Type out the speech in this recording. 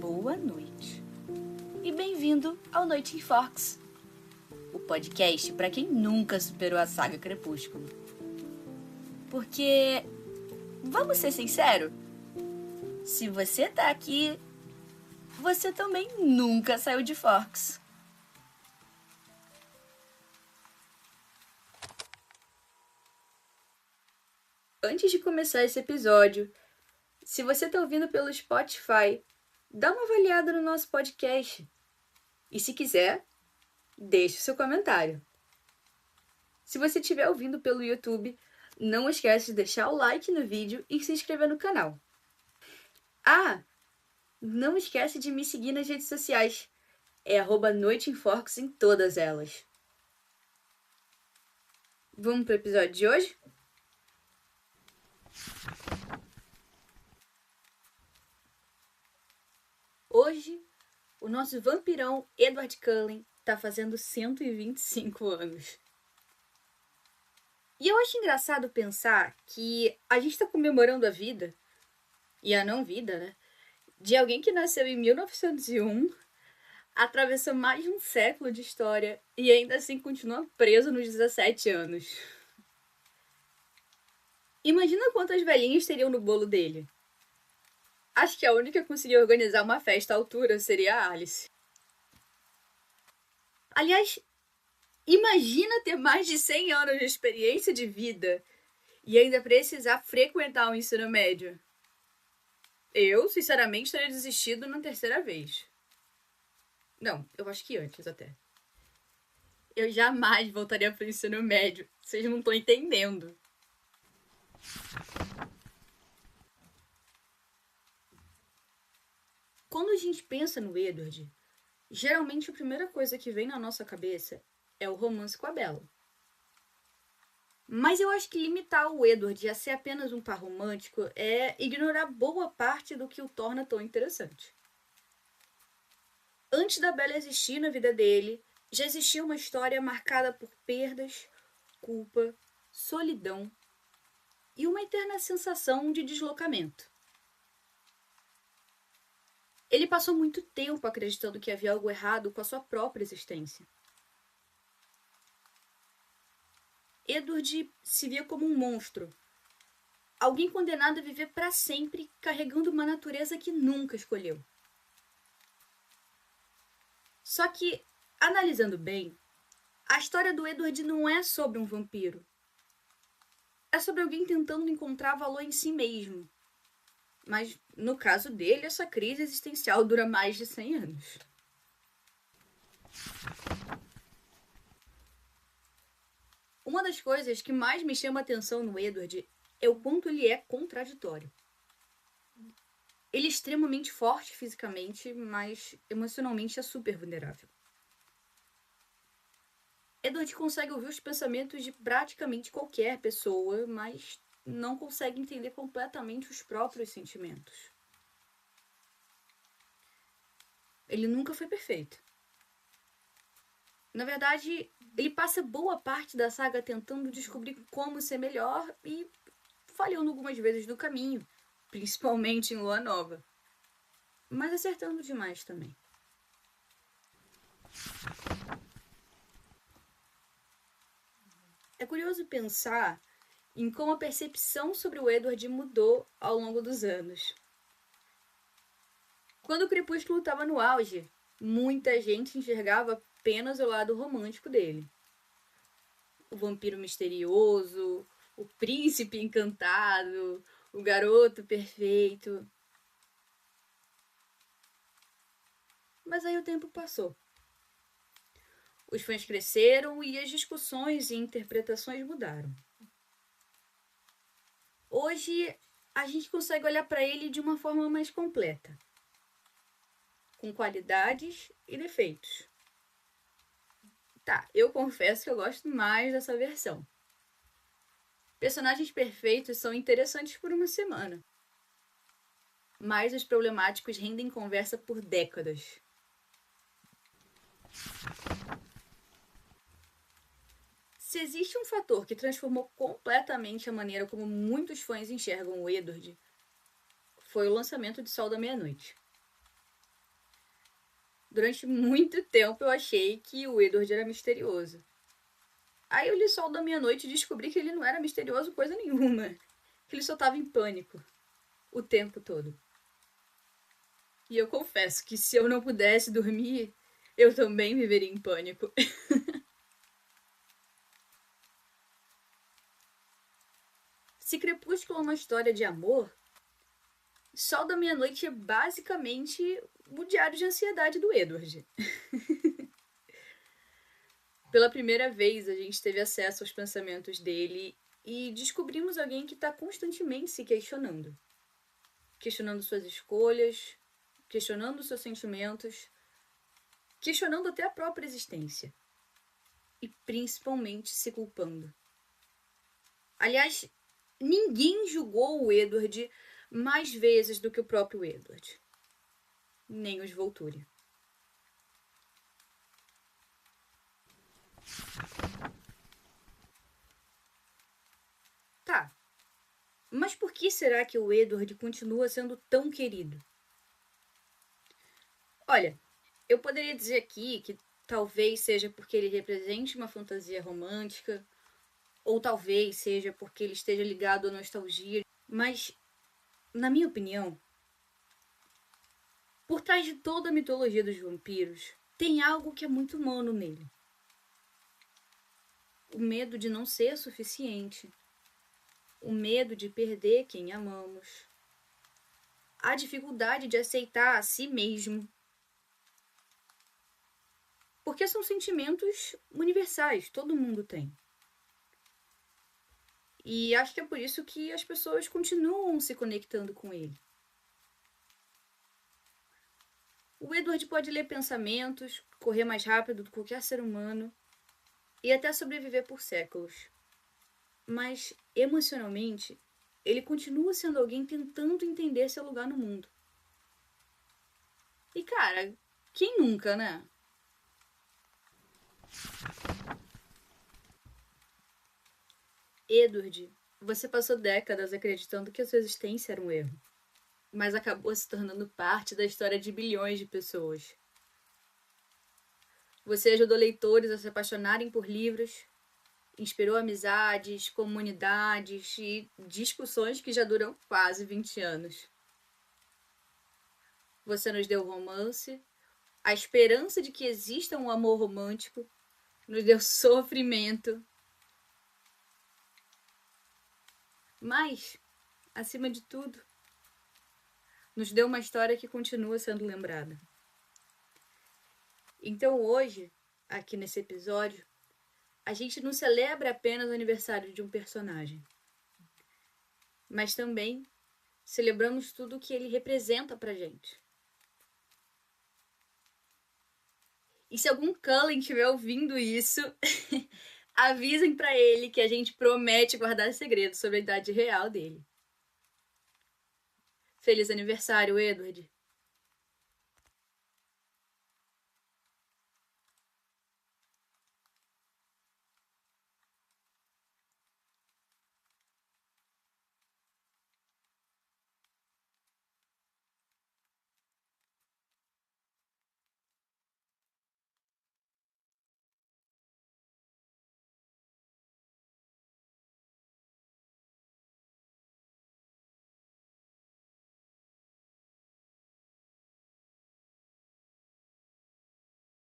boa noite e bem-vindo ao Noite em Forks, o podcast para quem nunca superou a saga Crepúsculo. Porque, vamos ser sinceros, se você tá aqui, você também nunca saiu de Forks. Antes de começar esse episódio, se você tá ouvindo pelo Spotify, dá uma avaliada no nosso podcast. E se quiser, deixe o seu comentário. Se você estiver ouvindo pelo YouTube, não esquece de deixar o like no vídeo e se inscrever no canal. Ah, não esquece de me seguir nas redes sociais. É @noiteinforks em todas elas. Vamos pro episódio de hoje? Hoje, o nosso vampirão Edward Cullen tá fazendo 125 anos. E eu acho engraçado pensar que a gente tá comemorando a vida, e a não vida, né? De alguém que nasceu em 1901, atravessou mais de um século de história e ainda assim continua preso nos 17 anos. Imagina quantas velhinhas teriam no bolo dele. Acho que a única que conseguiu organizar uma festa à altura seria a Alice. Aliás, imagina ter mais de 100 anos de experiência de vida e ainda precisar frequentar o ensino médio. Eu, sinceramente, teria desistido na terceira vez. Não, eu acho que antes até. Eu jamais voltaria pro ensino médio. Vocês não estão entendendo. Quando a gente pensa no Edward, geralmente a primeira coisa que vem na nossa cabeça é o romance com a Bella. Mas eu acho que limitar o Edward a ser apenas um par romântico é ignorar boa parte do que o torna tão interessante. Antes da Bella existir na vida dele, já existia uma história marcada por perdas, culpa, solidão e uma eterna sensação de deslocamento. Ele passou muito tempo acreditando que havia algo errado com a sua própria existência. Edward se via como um monstro, alguém condenado a viver para sempre carregando uma natureza que nunca escolheu. Só que, analisando bem, a história do Edward não é sobre um vampiro. É sobre alguém tentando encontrar valor em si mesmo. Mas, no caso dele, essa crise existencial dura mais de 100 anos. Uma das coisas que mais me chama a atenção no Edward é o quanto ele é contraditório. Ele é extremamente forte fisicamente, mas emocionalmente é super vulnerável. Edward consegue ouvir os pensamentos de praticamente qualquer pessoa, mas não consegue entender completamente os próprios sentimentos. Ele nunca foi perfeito. Na verdade, ele passa boa parte da saga tentando descobrir como ser melhor e falhando algumas vezes no caminho, principalmente em Lua Nova. Mas acertando demais também. É curioso pensar em como a percepção sobre o Edward mudou ao longo dos anos. Quando o Crepúsculo estava no auge, muita gente enxergava apenas o lado romântico dele. O vampiro misterioso, o príncipe encantado, o garoto perfeito. Mas aí o tempo passou. Os fãs cresceram e as discussões e interpretações mudaram. Hoje, a gente consegue olhar para ele de uma forma mais completa, com qualidades e defeitos. Tá, eu confesso que eu gosto mais dessa versão. Personagens perfeitos são interessantes por uma semana, mas os problemáticos rendem conversa por décadas. Se existe um fator que transformou completamente a maneira como muitos fãs enxergam o Edward, foi o lançamento de Sol da Meia-Noite. Durante muito tempo eu achei que o Edward era misterioso. Aí eu li Sol da Meia-Noite e descobri que ele não era misterioso coisa nenhuma. Que ele só tava em pânico o tempo todo. E eu confesso que se eu não pudesse dormir, eu também viveria em pânico. Se Crepúsculo é uma história de amor, Sol da Meia-Noite é basicamente o diário de ansiedade do Edward. Pela primeira vez, a gente teve acesso aos pensamentos dele e descobrimos alguém que está constantemente se questionando. Questionando suas escolhas, questionando seus sentimentos, questionando até a própria existência. E principalmente se culpando. Aliás, ninguém julgou o Edward mais vezes do que o próprio Edward. Nem os Volturi. Tá, mas por que será que o Edward continua sendo tão querido? Olha, eu poderia dizer aqui que talvez seja porque ele represente uma fantasia romântica, ou talvez seja porque ele esteja ligado à nostalgia, mas, na minha opinião, por trás de toda a mitologia dos vampiros, tem algo que é muito humano nele. O medo de não ser suficiente, o medo de perder quem amamos, a dificuldade de aceitar a si mesmo. Porque são sentimentos universais, todo mundo tem. E acho que é por isso que as pessoas continuam se conectando com ele. O Edward pode ler pensamentos, correr mais rápido do que qualquer ser humano e até sobreviver por séculos. Mas, emocionalmente, ele continua sendo alguém tentando entender seu lugar no mundo. E, cara, quem nunca, né? Edward, você passou décadas acreditando que a sua existência era um erro, mas acabou se tornando parte da história de bilhões de pessoas. Você ajudou leitores a se apaixonarem por livros, inspirou amizades, comunidades e discussões que já duram quase 20 anos. Você nos deu romance, a esperança de que exista um amor romântico, nos deu sofrimento. Mas, acima de tudo, nos deu uma história que continua sendo lembrada. Então hoje, aqui nesse episódio, a gente não celebra apenas o aniversário de um personagem, mas também celebramos tudo o que ele representa pra gente. E se algum Cullen estiver ouvindo isso, avisem pra ele que a gente promete guardar segredo sobre a idade real dele. Feliz aniversário, Edward!